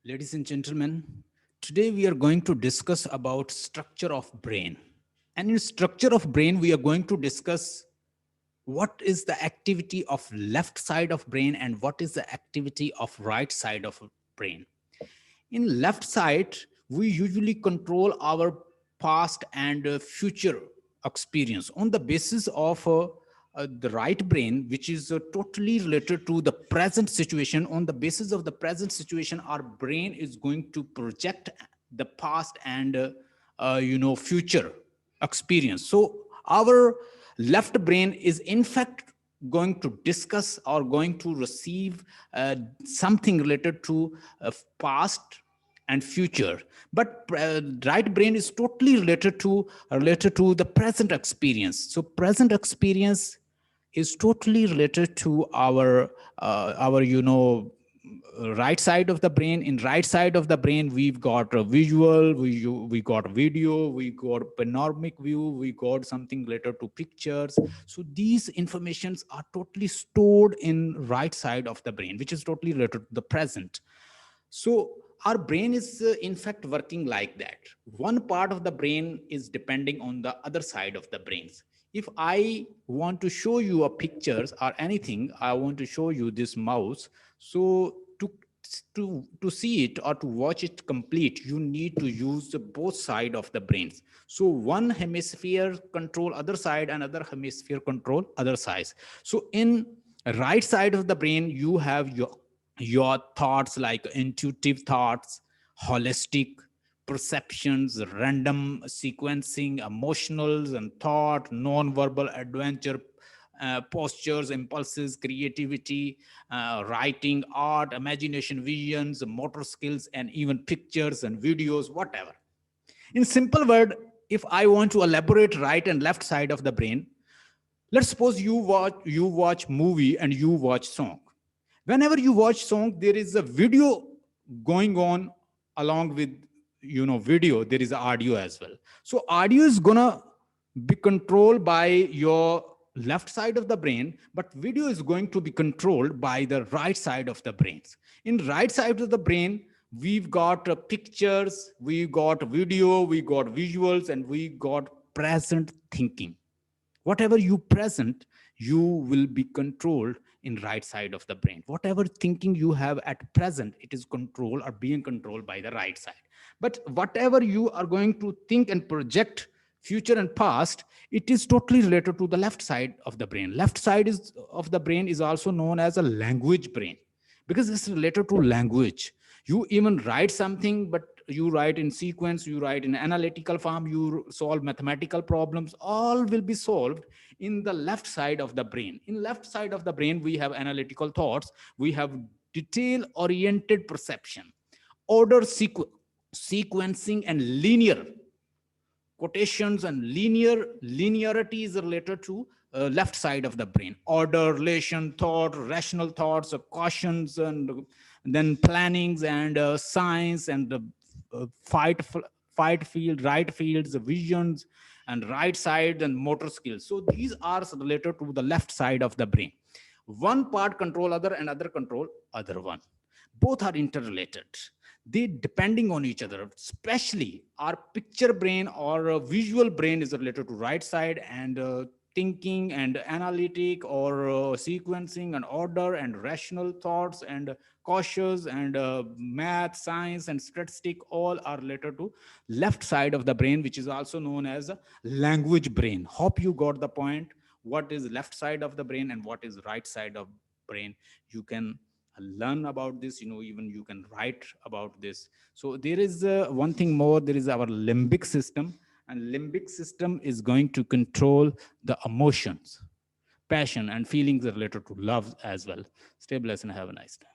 Ladies and gentlemen, today we are going to discuss about structure of brain. And in structure of brain, we are going to discuss what is the activity of left side of brain and what is the activity of right side of brain. In left side, we usually control our past and future experience on the basis of the right brain, which is totally related to the present situation. On the basis of the present situation, our brain is going to project the past and future experience. So our left brain is in fact going to discuss or going to receive something related to past and future, but right brain is totally related to the present experience. So present experience is totally related to our right side of the brain. In right side of the brain, we've got a visual, we got video, we got panoramic view, we got something related to pictures. So these informations are totally stored in right side of the brain, which is totally related to the present. So our brain is in fact working like that. One part of the brain is depending on the other side of the brains. If I want to show you a pictures or anything, I want to show you this mouse. So to see it or to watch it complete, you need to use the both side of the brains. So one hemisphere control other side, another hemisphere control other sides. So in right side of the brain, you have your thoughts like intuitive thoughts, holistic perceptions, random sequencing, emotionals and thought, non-verbal adventure, postures, impulses, creativity, writing, art, imagination, visions, motor skills, and even pictures and videos, whatever. In simple word, if I want to elaborate right and left side of the brain, let's suppose you watch movie and you watch song. Whenever you watch song, there is a video going on. Along with video, there is audio as well. So audio is gonna be controlled by your left side of the brain, but video is going to be controlled by the right side of the brains. In right side of the brain, we've got pictures, we got video, we got visuals, and we got present thinking. Whatever you present, you will be controlled in right side of the brain. Whatever thinking you have at present, it is controlled or being controlled by the right side. But whatever you are going to think and project future and past, it is totally related to the left side of the brain. Left side is of the brain is also known as a language brain, because it's related to language. You even write something, but you write in sequence, you write in analytical form, you solve mathematical problems, all will be solved in the left side of the brain. In left side of the brain, we have analytical thoughts, we have detail oriented perception, order sequencing, and linear quotations, and linearity is related to left side of the brain. Order, relation, thought, rational thoughts, cautions, and then plannings, and science, and fight field, right fields, visions, and right side, and motor skills. So these are related to the left side of the brain. One part control other, and other control other one. Both are interrelated, they depending on each other. Especially our picture brain or visual brain is related to right side, and thinking and analytic or sequencing and order and rational thoughts and cautious and math, science, and statistic, all are related to left side of the brain, which is also known as a language brain. Hope you got the point. What is left side of the brain and what is right side of brain, you can learn about this, even you can write about this. So there is one thing more, there is our limbic system, and limbic system is going to control the emotions, passion, and feelings related to love as well. Stay blessed and have a nice day.